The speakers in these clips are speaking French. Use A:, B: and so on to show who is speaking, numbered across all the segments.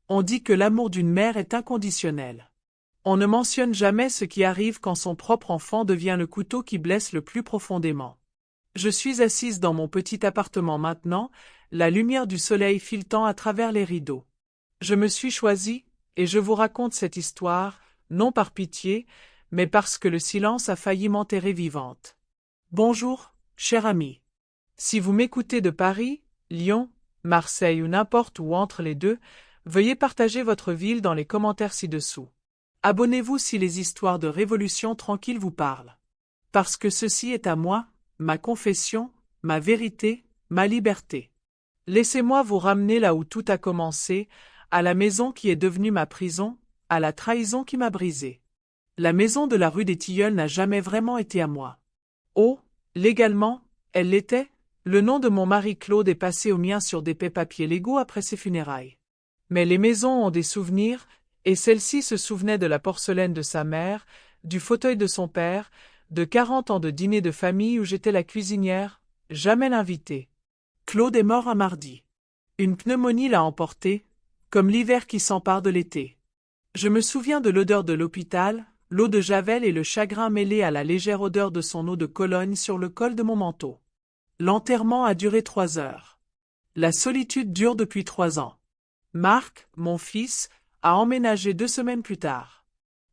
A: On dit que l'amour d'une mère est inconditionnel. On ne mentionne jamais ce qui arrive quand son propre enfant devient le couteau qui blesse le plus profondément. Je suis assise dans mon petit appartement maintenant, la lumière du soleil filtrant à travers les rideaux. Je me suis choisie, et je vous raconte cette histoire, non par pitié, mais parce que le silence a failli m'enterrer vivante. Bonjour, cher ami. Si vous m'écoutez de Paris, Lyon, Marseille ou n'importe où entre les deux, veuillez partager votre ville dans les commentaires ci-dessous. Abonnez-vous si les histoires de révolution tranquille vous parlent. Parce que ceci est à moi, ma confession, ma vérité, ma liberté. Laissez-moi vous ramener là où tout a commencé, à la maison qui est devenue ma prison, à la trahison qui m'a brisé. La maison de la rue des Tilleuls n'a jamais vraiment été à moi. Oh, légalement, elle l'était, le nom de mon mari Claude est passé au mien sur des papiers légaux après ses funérailles. Mais les maisons ont des souvenirs, et celle-ci se souvenait de la porcelaine de sa mère, du fauteuil de son père, de 40 ans de dîner de famille où j'étais la cuisinière, jamais l'invitée. Claude est mort un mardi. Une pneumonie l'a emporté, comme l'hiver qui s'empare de l'été. Je me souviens de l'odeur de l'hôpital, l'eau de Javel et le chagrin mêlé à la légère odeur de son eau de Cologne sur le col de mon manteau. L'enterrement a duré 3 heures. La solitude dure depuis 3 ans. Marc, mon fils, a emménagé 2 semaines plus tard.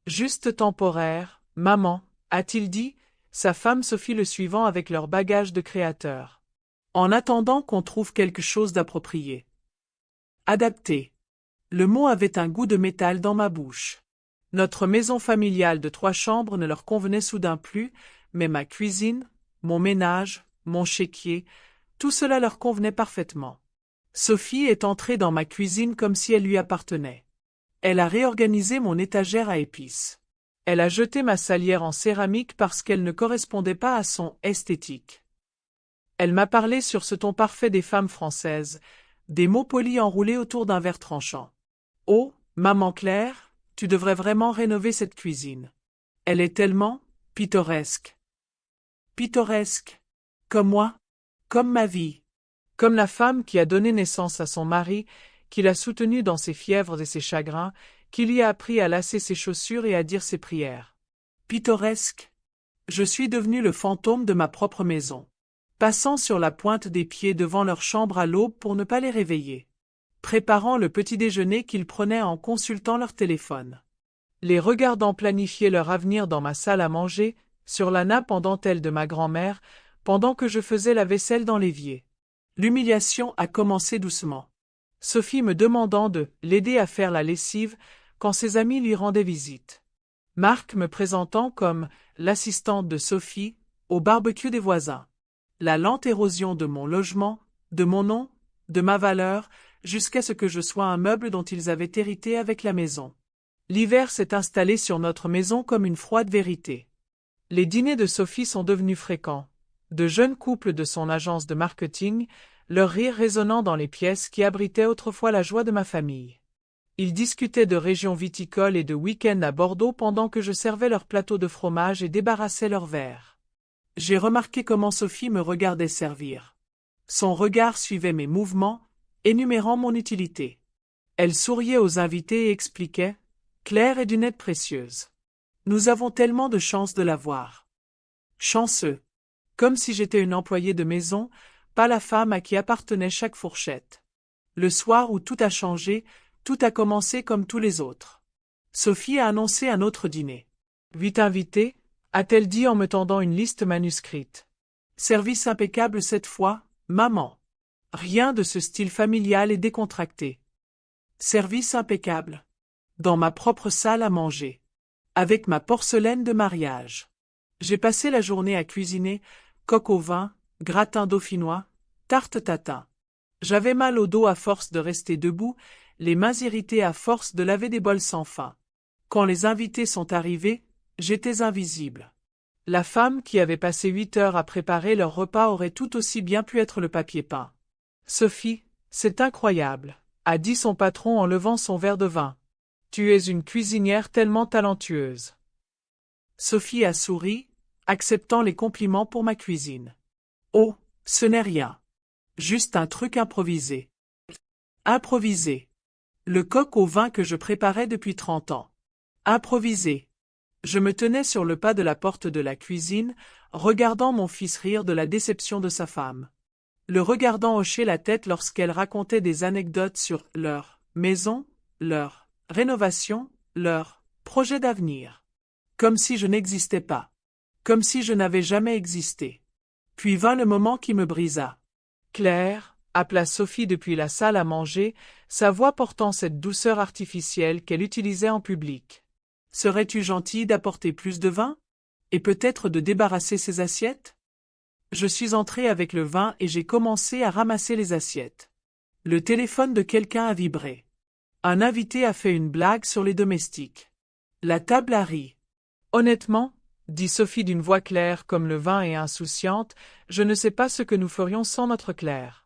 A: Juste temporaire, maman, a-t-il dit, sa femme Sophie le suivant avec leur bagage de créateur. En attendant qu'on trouve quelque chose d'approprié. Adapté. Le mot avait un goût de métal dans ma bouche. Notre maison familiale de 3 chambres ne leur convenait soudain plus, mais ma cuisine, mon ménage, mon chéquier, tout cela leur convenait parfaitement. Sophie est entrée dans ma cuisine comme si elle lui appartenait. Elle a réorganisé mon étagère à épices. Elle a jeté ma salière en céramique parce qu'elle ne correspondait pas à son esthétique. Elle m'a parlé sur ce ton parfait des femmes françaises, des mots polis enroulés autour d'un verre tranchant. Oh, maman Claire, tu devrais vraiment rénover cette cuisine. Elle est tellement pittoresque. Pittoresque. Comme moi. Comme ma vie. Comme la femme qui a donné naissance à son mari, qui l'a soutenu dans ses fièvres et ses chagrins, qui lui a appris à lasser ses chaussures et à dire ses prières. Pittoresque. Je suis devenu le fantôme de ma propre maison. Passant sur la pointe des pieds devant leur chambre à l'aube pour ne pas les réveiller. Préparant le petit déjeuner qu'ils prenaient en consultant leur téléphone. Les regardant planifier leur avenir dans ma salle à manger, sur la nappe en dentelle de ma grand-mère, pendant que je faisais la vaisselle dans l'évier. L'humiliation a commencé doucement. Sophie me demandant de l'aider à faire la lessive quand ses amis lui rendaient visite. Marc me présentant comme l'assistante de Sophie au barbecue des voisins. La lente érosion de mon logement, de mon nom, de ma valeur, jusqu'à ce que je sois un meuble dont ils avaient hérité avec la maison. L'hiver s'est installé sur notre maison comme une froide vérité. Les dîners de Sophie sont devenus fréquents. De jeunes couples de son agence de marketing, leur rire résonnant dans les pièces qui abritaient autrefois la joie de ma famille. Ils discutaient de régions viticoles et de week-ends à Bordeaux pendant que je servais leur plateau de fromage et débarrassais leurs verres. J'ai remarqué comment Sophie me regardait servir. Son regard suivait mes mouvements, énumérant mon utilité. Elle souriait aux invités et expliquait « Claire est d'une aide précieuse. Nous avons tellement de chance de la voir. » Chanceux. Comme si j'étais une employée de maison, pas la femme à qui appartenait chaque fourchette. Le soir où tout a changé, tout a commencé comme tous les autres. Sophie a annoncé un autre dîner. 8 invités, a-t-elle dit en me tendant une liste manuscrite. Service impeccable cette fois, maman. Rien de ce style familial et décontracté. Service impeccable. Dans ma propre salle à manger. Avec ma porcelaine de mariage. J'ai passé la journée à cuisiner, coq au vin, gratin dauphinois, tarte tatin. J'avais mal au dos à force de rester debout, les mains irritées à force de laver des bols sans fin. Quand les invités sont arrivés, j'étais invisible. La femme qui avait passé 8 heures à préparer leur repas aurait tout aussi bien pu être le papier peint. Sophie, c'est incroyable, a dit son patron en levant son verre de vin. Tu es une cuisinière tellement talentueuse. Sophie a souri, acceptant les compliments pour ma cuisine. Oh, ce n'est rien. Juste un truc improvisé. Improvisé. Le coq au vin que je préparais depuis 30 ans. Improvisé. Je me tenais sur le pas de la porte de la cuisine, regardant mon fils rire de la déception de sa femme. Le regardant hocher la tête lorsqu'elle racontait des anecdotes sur leur maison, leur rénovation, leur projet d'avenir. Comme si je n'existais pas. Comme si je n'avais jamais existé. Puis vint le moment qui me brisa. Claire, appela Sophie depuis la salle à manger, sa voix portant cette douceur artificielle qu'elle utilisait en public. Serais-tu gentille d'apporter plus de vin? Et peut-être de débarrasser ces assiettes? Je suis entrée avec le vin et j'ai commencé à ramasser les assiettes. Le téléphone de quelqu'un a vibré. Un invité a fait une blague sur les domestiques. La table a ri. Honnêtement, dit Sophie d'une voix claire comme le vin et insouciante, je ne sais pas ce que nous ferions sans notre Claire.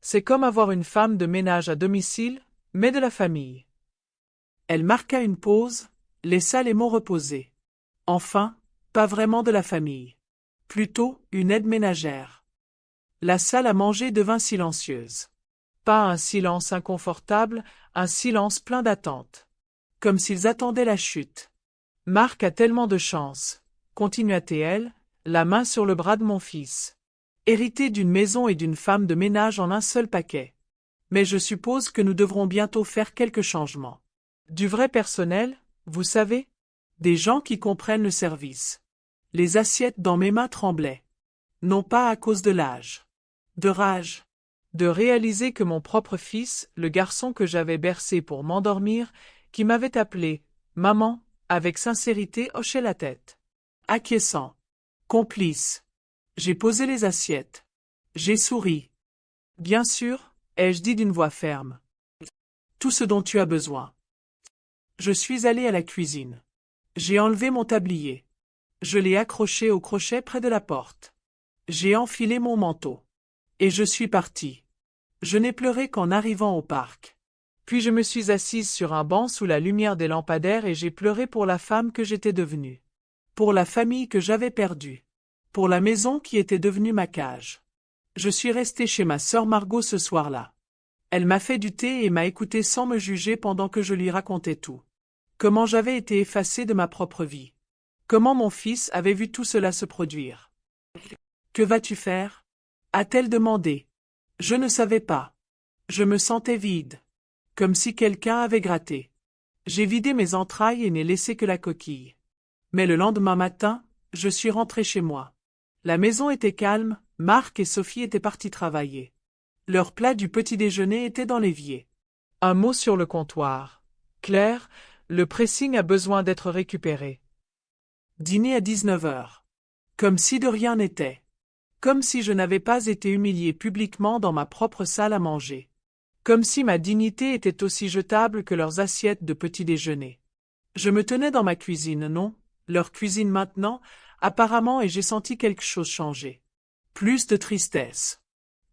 A: C'est comme avoir une femme de ménage à domicile, mais de la famille. Elle marqua une pause, laissa les mots reposer. Enfin, pas vraiment de la famille. Plutôt, une aide ménagère. La salle à manger devint silencieuse. Pas un silence inconfortable, un silence plein d'attente. Comme s'ils attendaient la chute. Marc a tellement de chance, continua-t-elle, la main sur le bras de mon fils. Hérité d'une maison et d'une femme de ménage en un seul paquet. Mais je suppose que nous devrons bientôt faire quelques changements. Du vrai personnel, vous savez? Des gens qui comprennent le service. Les assiettes dans mes mains tremblaient. Non pas à cause de l'âge. De rage. De réaliser que mon propre fils, le garçon que j'avais bercé pour m'endormir, qui m'avait appelé « maman », avec sincérité hochait la tête. Acquiescent. Complice. J'ai posé les assiettes. J'ai souri. Bien sûr, ai-je dit d'une voix ferme. Tout ce dont tu as besoin. Je suis allé à la cuisine. J'ai enlevé mon tablier. Je l'ai accroché au crochet près de la porte. J'ai enfilé mon manteau. Et je suis parti. Je n'ai pleuré qu'en arrivant au parc. Puis je me suis assise sur un banc sous la lumière des lampadaires et j'ai pleuré pour la femme que j'étais devenue. Pour la famille que j'avais perdue. Pour la maison qui était devenue ma cage. Je suis restée chez ma sœur Margot ce soir-là. Elle m'a fait du thé et m'a écouté sans me juger pendant que je lui racontais tout. Comment j'avais été effacée de ma propre vie. Comment mon fils avait vu tout cela se produire. Que vas-tu faire? A-t-elle demandé. Je ne savais pas. Je me sentais vide. Comme si quelqu'un avait gratté. J'ai vidé mes entrailles et n'ai laissé que la coquille. Mais le lendemain matin, je suis rentrée chez moi. La maison était calme, Marc et Sophie étaient partis travailler. Leur plat du petit-déjeuner était dans l'évier. Un mot sur le comptoir. Claire, le pressing a besoin d'être récupéré. Dîner à 19 heures. Comme si de rien n'était. Comme si je n'avais pas été humiliée publiquement dans ma propre salle à manger. Comme si ma dignité était aussi jetable que leurs assiettes de petit-déjeuner. Je me tenais dans ma cuisine, non, leur cuisine maintenant, apparemment, et j'ai senti quelque chose changer. Plus de tristesse.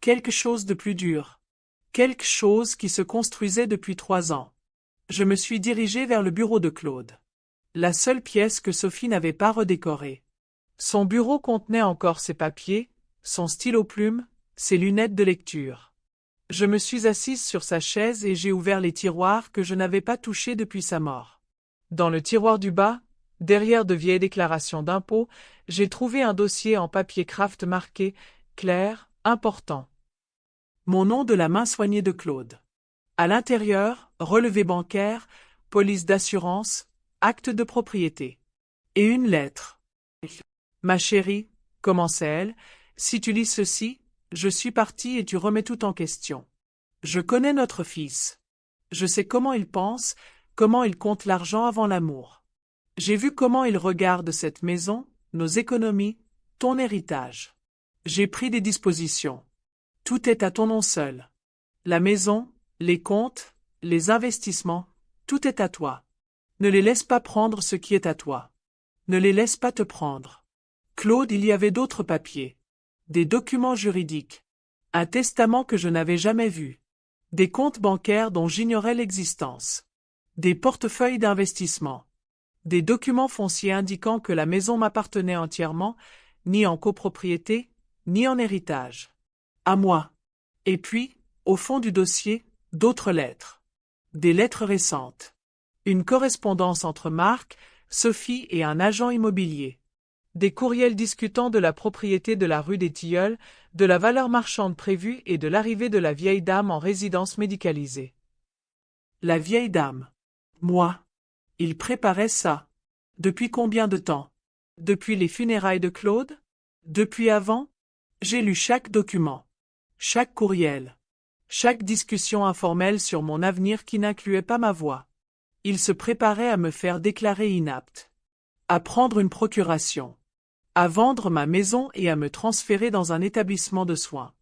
A: Quelque chose de plus dur. Quelque chose qui se construisait depuis 3 ans. Je me suis dirigée vers le bureau de Claude. La seule pièce que Sophie n'avait pas redécorée. Son bureau contenait encore ses papiers, son stylo-plume, ses lunettes de lecture. Je me suis assise sur sa chaise et j'ai ouvert les tiroirs que je n'avais pas touchés depuis sa mort. Dans le tiroir du bas, derrière de vieilles déclarations d'impôts, j'ai trouvé un dossier en papier craft marqué « Claire, important ». Mon nom de la main soignée de Claude. À l'intérieur, relevé bancaire, police d'assurance, acte de propriété. Et une lettre. Ma chérie, commençait-elle, si tu lis ceci, je suis partie et tu remets tout en question. Je connais notre fils. Je sais comment il pense, comment il compte l'argent avant l'amour. J'ai vu comment il regarde cette maison, nos économies, ton héritage. J'ai pris des dispositions. Tout est à ton nom seul. La maison, les comptes, les investissements, tout est à toi. Ne les laisse pas prendre ce qui est à toi. Ne les laisse pas te prendre. Claude, il y avait d'autres papiers. Des documents juridiques. Un testament que je n'avais jamais vu. Des comptes bancaires dont j'ignorais l'existence. Des portefeuilles d'investissement. Des documents fonciers indiquant que la maison m'appartenait entièrement, ni en copropriété, ni en héritage. À moi. Et puis, au fond du dossier, d'autres lettres. Des lettres récentes. Une correspondance entre Marc, Sophie et un agent immobilier. Des courriels discutant de la propriété de la rue des Tilleuls, de la valeur marchande prévue et de l'arrivée de la vieille dame en résidence médicalisée. La vieille dame. Moi. Il préparait ça. Depuis combien de temps? Depuis les funérailles de Claude? Depuis avant? J'ai lu chaque document. Chaque courriel. Chaque discussion informelle sur mon avenir qui n'incluait pas ma voix. Il se préparait à me faire déclarer inapte. À prendre une procuration. À vendre ma maison et à me transférer dans un établissement de soins.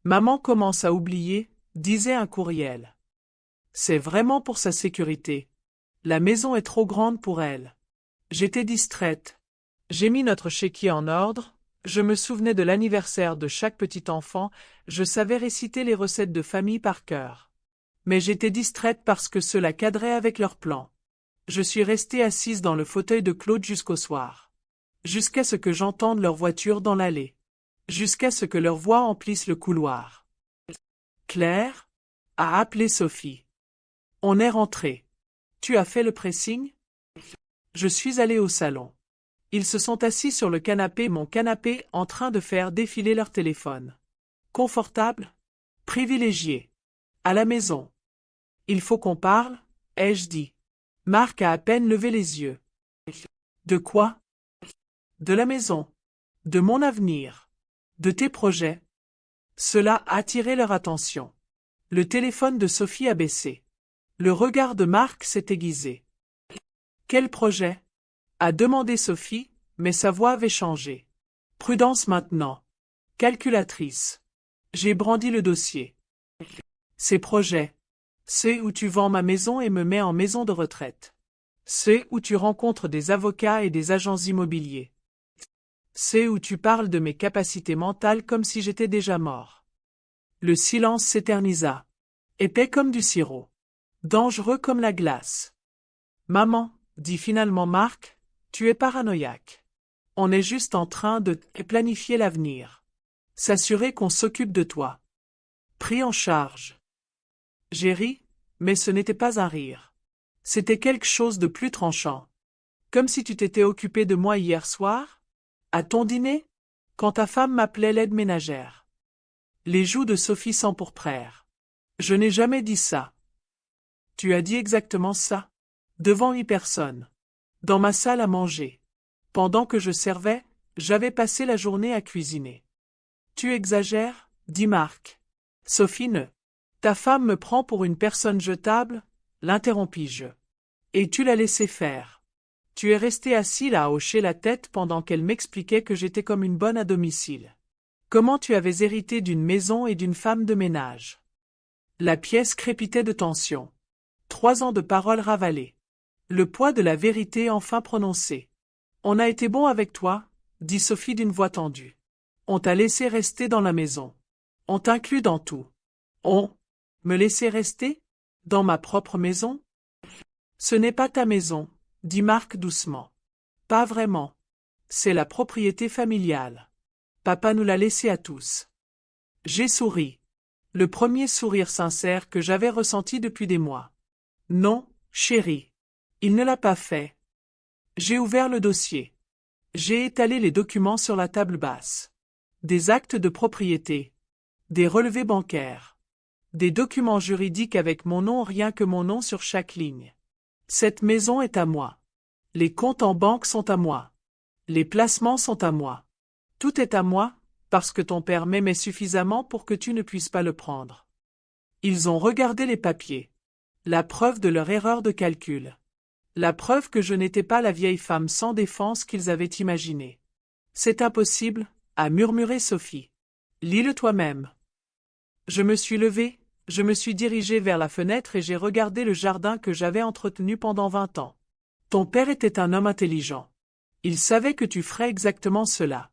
A: Maman commence à oublier, disait un courriel. C'est vraiment pour sa sécurité. La maison est trop grande pour elle. J'étais distraite. J'ai mis notre chéquier en ordre, je me souvenais de l'anniversaire de chaque petit enfant, je savais réciter les recettes de famille par cœur. Mais j'étais distraite parce que cela cadrait avec leur plan. Je suis restée assise dans le fauteuil de Claude jusqu'au soir. Jusqu'à ce que j'entende leur voiture dans l'allée. Jusqu'à ce que leur voix emplisse le couloir. Claire a appelé Sophie. On est rentré. Tu as fait le pressing? Je suis allée au salon. Ils se sont assis sur le canapé, mon canapé, en train de faire défiler leur téléphone. Confortable? Privilégié. À la maison. Il faut qu'on parle, ai-je dit. Marc a à peine levé les yeux. De quoi? De la maison. De mon avenir. De tes projets. Cela a attiré leur attention. Le téléphone de Sophie a baissé. Le regard de Marc s'est aiguisé. Quel projet? A demandé Sophie, mais sa voix avait changé. Prudence maintenant. Calculatrice. J'ai brandi le dossier. Ces projets. C'est où tu vends ma maison et me mets en maison de retraite. C'est où tu rencontres des avocats et des agents immobiliers. C'est où tu parles de mes capacités mentales comme si j'étais déjà mort. Le silence s'éternisa. Épais comme du sirop. Dangereux comme la glace. Maman, dit finalement Marc, tu es paranoïaque. On est juste en train de planifier l'avenir. S'assurer qu'on s'occupe de toi. Pris en charge. J'ai ri, mais ce n'était pas un rire. C'était quelque chose de plus tranchant. Comme si tu t'étais occupé de moi hier soir? À ton dîner? Quand ta femme m'appelait l'aide ménagère. Les joues de Sophie s'empourprèrent. Je n'ai jamais dit ça. Tu as dit exactement ça. Devant 8 personnes. Dans ma salle à manger. Pendant que je servais, j'avais passé la journée à cuisiner. Tu exagères, dit Marc. Sophie ne. Ta femme me prend pour une personne jetable, l'interrompis-je. Et tu l'as laissé faire. Tu es resté assis là à hocher la tête pendant qu'elle m'expliquait que j'étais comme une bonne à domicile. Comment tu avais hérité d'une maison et d'une femme de ménage. La pièce crépitait de tension. 3 ans de paroles ravalées. Le poids de la vérité enfin prononcée. On a été bon avec toi, dit Sophie d'une voix tendue. On t'a laissé rester dans la maison. On t'inclut dans tout. On me laissait rester? Dans ma propre maison? Ce n'est pas ta maison, dit Marc doucement. Pas vraiment. C'est la propriété familiale. Papa nous l'a laissée à tous. J'ai souri. Le premier sourire sincère que j'avais ressenti depuis des mois. Non, chérie. Il ne l'a pas fait. J'ai ouvert le dossier. J'ai étalé les documents sur la table basse. Des actes de propriété. Des relevés bancaires. Des documents juridiques avec mon nom, rien que mon nom sur chaque ligne. Cette maison est à moi. Les comptes en banque sont à moi. Les placements sont à moi. Tout est à moi, parce que ton père m'aimait suffisamment pour que tu ne puisses pas le prendre. Ils ont regardé les papiers. La preuve de leur erreur de calcul. La preuve que je n'étais pas la vieille femme sans défense qu'ils avaient imaginée. C'est impossible, a murmuré Sophie. Lis-le toi-même. Je me suis levée, je me suis dirigée vers la fenêtre et j'ai regardé le jardin que j'avais entretenu pendant 20 ans. Ton père était un homme intelligent. Il savait que tu ferais exactement cela.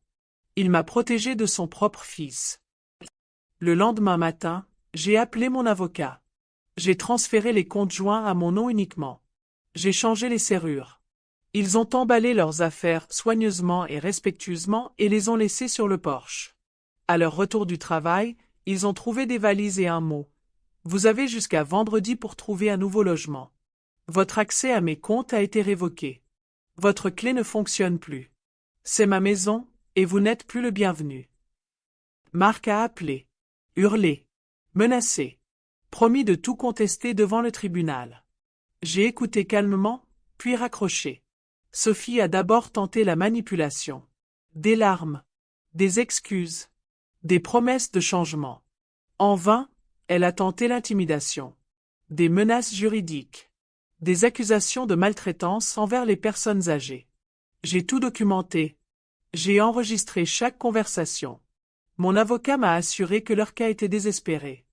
A: Il m'a protégée de son propre fils. Le lendemain matin, j'ai appelé mon avocat. J'ai transféré les comptes joints à mon nom uniquement. J'ai changé les serrures. Ils ont emballé leurs affaires soigneusement et respectueusement et les ont laissées sur le porche. À leur retour du travail, ils ont trouvé des valises et un mot. Vous avez jusqu'à vendredi pour trouver un nouveau logement. Votre accès à mes comptes a été révoqué. Votre clé ne fonctionne plus. C'est ma maison, et vous n'êtes plus le bienvenu. Marc a appelé, hurlé, menacé, promis de tout contester devant le tribunal. J'ai écouté calmement, puis raccroché. Sophie a d'abord tenté la manipulation. Des larmes, des excuses, des promesses de changement. En vain, elle a tenté l'intimidation. Des menaces juridiques. Des accusations de maltraitance envers les personnes âgées. J'ai tout documenté. J'ai enregistré chaque conversation. Mon avocat m'a assuré que leur cas était désespéré.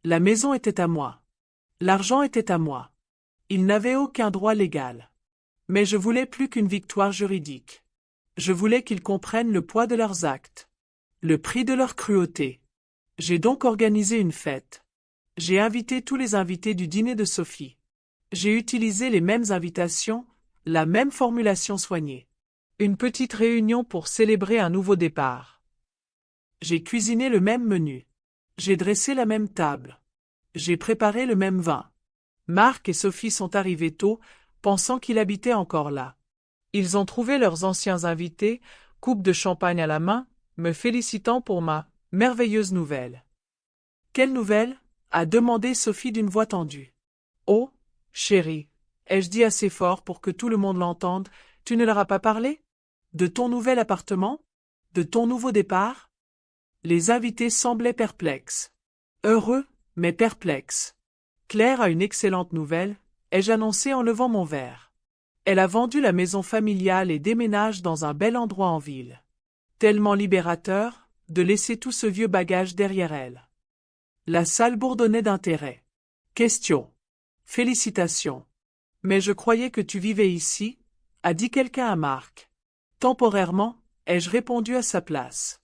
A: La maison était à moi. L'argent était à moi. Ils n'avaient aucun droit légal. Mais je voulais plus qu'une victoire juridique. Je voulais qu'ils comprennent le poids de leurs actes. Le prix de leur cruauté. J'ai donc organisé une fête. J'ai invité tous les invités du dîner de Sophie. J'ai utilisé les mêmes invitations, la même formulation soignée. Une petite réunion pour célébrer un nouveau départ. J'ai cuisiné le même menu. J'ai dressé la même table. J'ai préparé le même vin. Marc et Sophie sont arrivés tôt, pensant qu'il habitait encore là. Ils ont trouvé leurs anciens invités, coupe de champagne à la main, me félicitant pour ma merveilleuse nouvelle. Quelle nouvelle? A demandé Sophie d'une voix tendue. Oh, chérie, ai-je dit assez fort pour que tout le monde l'entende, tu ne leur as pas parlé? De ton nouvel appartement? De ton nouveau départ? Les invités semblaient perplexes. Heureux, mais perplexes. Claire a une excellente nouvelle, ai-je annoncé en levant mon verre. Elle a vendu la maison familiale et déménage dans un bel endroit en ville. Tellement libérateur, de laisser tout ce vieux bagage derrière elle. La salle bourdonnait d'intérêt. Question. Félicitations. Mais je croyais que tu vivais ici, a dit quelqu'un à Marc. Temporairement, ai-je répondu à sa place.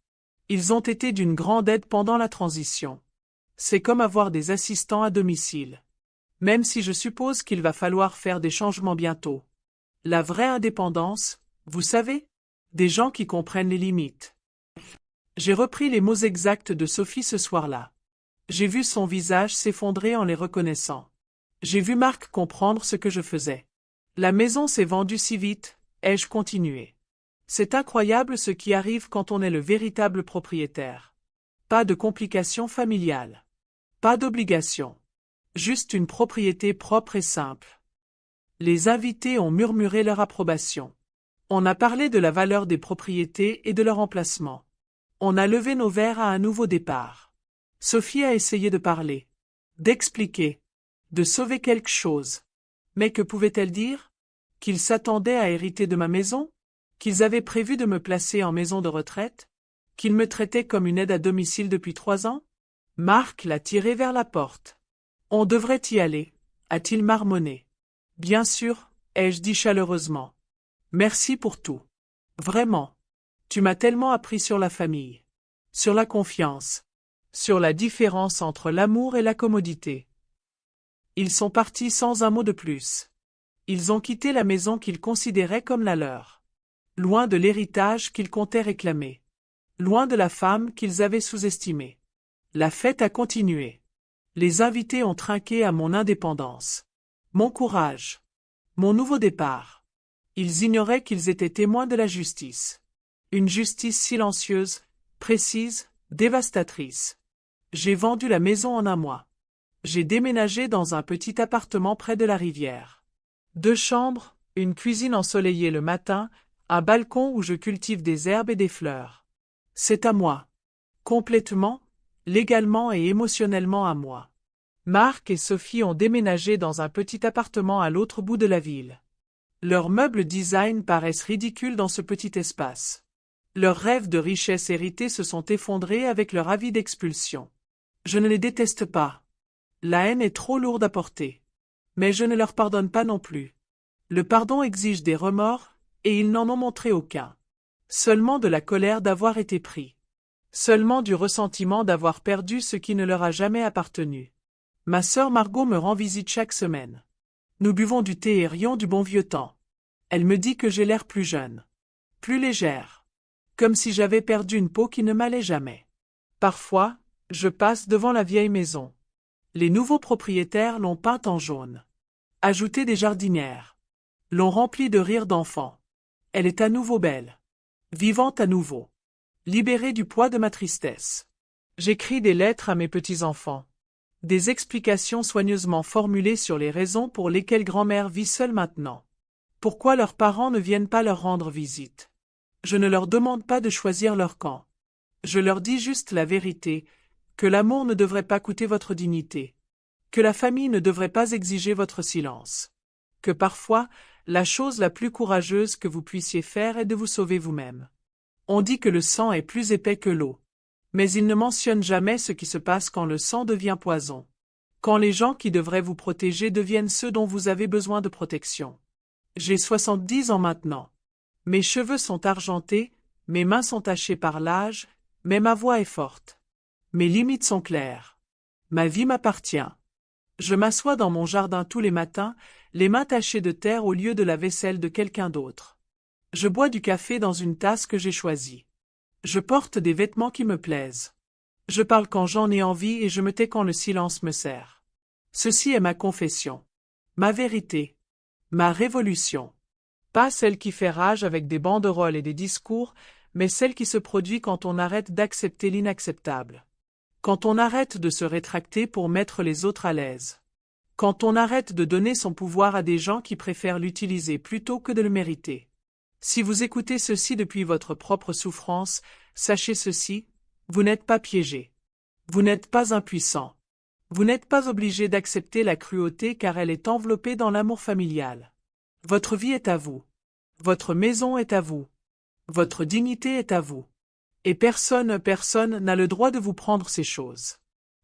A: Ils ont été d'une grande aide pendant la transition. C'est comme avoir des assistants à domicile. Même si je suppose qu'il va falloir faire des changements bientôt. La vraie indépendance, vous savez? Des gens qui comprennent les limites. J'ai repris les mots exacts de Sophie ce soir-là. J'ai vu son visage s'effondrer en les reconnaissant. J'ai vu Marc comprendre ce que je faisais. La maison s'est vendue si vite, ai-je continué. C'est incroyable ce qui arrive quand on est le véritable propriétaire. Pas de complications familiales. Pas d'obligations. Juste une propriété propre et simple. Les invités ont murmuré leur approbation. On a parlé de la valeur des propriétés et de leur emplacement. On a levé nos verres à un nouveau départ. Sophie a essayé de parler, d'expliquer, de sauver quelque chose. Mais que pouvait-elle dire? Qu'ils s'attendaient à hériter de ma maison? Qu'ils avaient prévu de me placer en maison de retraite? Qu'ils me traitaient comme une aide à domicile depuis 3 ans? Marc l'a tiré vers la porte. On devrait y aller, a-t-il marmonné. Bien sûr, ai-je dit chaleureusement. Merci pour tout. Vraiment. Tu m'as tellement appris sur la famille. Sur la confiance. Sur la différence entre l'amour et la commodité. Ils sont partis sans un mot de plus. Ils ont quitté la maison qu'ils considéraient comme la leur. Loin de l'héritage qu'ils comptaient réclamer. Loin de la femme qu'ils avaient sous-estimée. La fête a continué. Les invités ont trinqué à mon indépendance. Mon courage. Mon nouveau départ. Ils ignoraient qu'ils étaient témoins de la justice. Une justice silencieuse, précise, dévastatrice. J'ai vendu la maison en un mois. J'ai déménagé dans un petit appartement près de la rivière. 2 chambres, une cuisine ensoleillée le matin, un balcon où je cultive des herbes et des fleurs. C'est à moi. Complètement, légalement et émotionnellement à moi. Marc et Sophie ont déménagé dans un petit appartement à l'autre bout de la ville. Leurs meubles design paraissent ridicules dans ce petit espace. Leurs rêves de richesse héritée se sont effondrés avec leur avis d'expulsion. Je ne les déteste pas. La haine est trop lourde à porter. Mais je ne leur pardonne pas non plus. Le pardon exige des remords, et ils n'en ont montré aucun. Seulement de la colère d'avoir été pris. Seulement du ressentiment d'avoir perdu ce qui ne leur a jamais appartenu. Ma sœur Margot me rend visite chaque semaine. Nous buvons du thé et rions du bon vieux temps. Elle me dit que j'ai l'air plus jeune. Plus légère. Comme si j'avais perdu une peau qui ne m'allait jamais. Parfois, je passe devant la vieille maison. Les nouveaux propriétaires l'ont peinte en jaune. Ajouté des jardinières. L'ont remplie de rires d'enfants. Elle est à nouveau belle. Vivante à nouveau. Libérée du poids de ma tristesse. J'écris des lettres à mes petits-enfants. Des explications soigneusement formulées sur les raisons pour lesquelles grand-mère vit seule maintenant. Pourquoi leurs parents ne viennent pas leur rendre visite. Je ne leur demande pas de choisir leur camp. Je leur dis juste la vérité, que l'amour ne devrait pas coûter votre dignité, que la famille ne devrait pas exiger votre silence, que parfois, la chose la plus courageuse que vous puissiez faire est de vous sauver vous-même. On dit que le sang est plus épais que l'eau. Mais il ne mentionne jamais ce qui se passe quand le sang devient poison. Quand les gens qui devraient vous protéger deviennent ceux dont vous avez besoin de protection. J'ai 70 ans maintenant. Mes cheveux sont argentés, mes mains sont tachées par l'âge, mais ma voix est forte. Mes limites sont claires. Ma vie m'appartient. Je m'assois dans mon jardin tous les matins, les mains tachées de terre au lieu de la vaisselle de quelqu'un d'autre. Je bois du café dans une tasse que j'ai choisie. Je porte des vêtements qui me plaisent. Je parle quand j'en ai envie et je me tais quand le silence me sert. Ceci est ma confession. Ma vérité. Ma révolution. Pas celle qui fait rage avec des banderoles et des discours, mais celle qui se produit quand on arrête d'accepter l'inacceptable. Quand on arrête de se rétracter pour mettre les autres à l'aise. Quand on arrête de donner son pouvoir à des gens qui préfèrent l'utiliser plutôt que de le mériter. Si vous écoutez ceci depuis votre propre souffrance, sachez ceci, vous n'êtes pas piégé. Vous n'êtes pas impuissant. Vous n'êtes pas obligé d'accepter la cruauté car elle est enveloppée dans l'amour familial. Votre vie est à vous. Votre maison est à vous. Votre dignité est à vous. Et personne n'a le droit de vous prendre ces choses.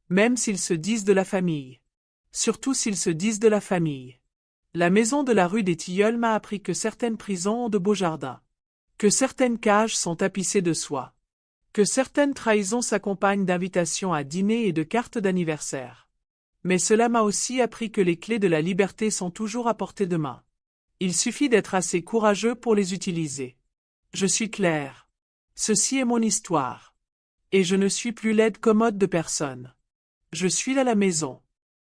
A: Même s'ils se disent de la famille. Surtout s'ils se disent de la famille. La maison de la rue des Tilleuls m'a appris que certaines prisons ont de beaux jardins. Que certaines cages sont tapissées de soie. Que certaines trahisons s'accompagnent d'invitations à dîner et de cartes d'anniversaire. Mais cela m'a aussi appris que les clés de la liberté sont toujours à portée de main. Il suffit d'être assez courageux pour les utiliser. Je suis clair. Ceci est mon histoire. Et je ne suis plus l'aide commode de personne. Je suis à la maison.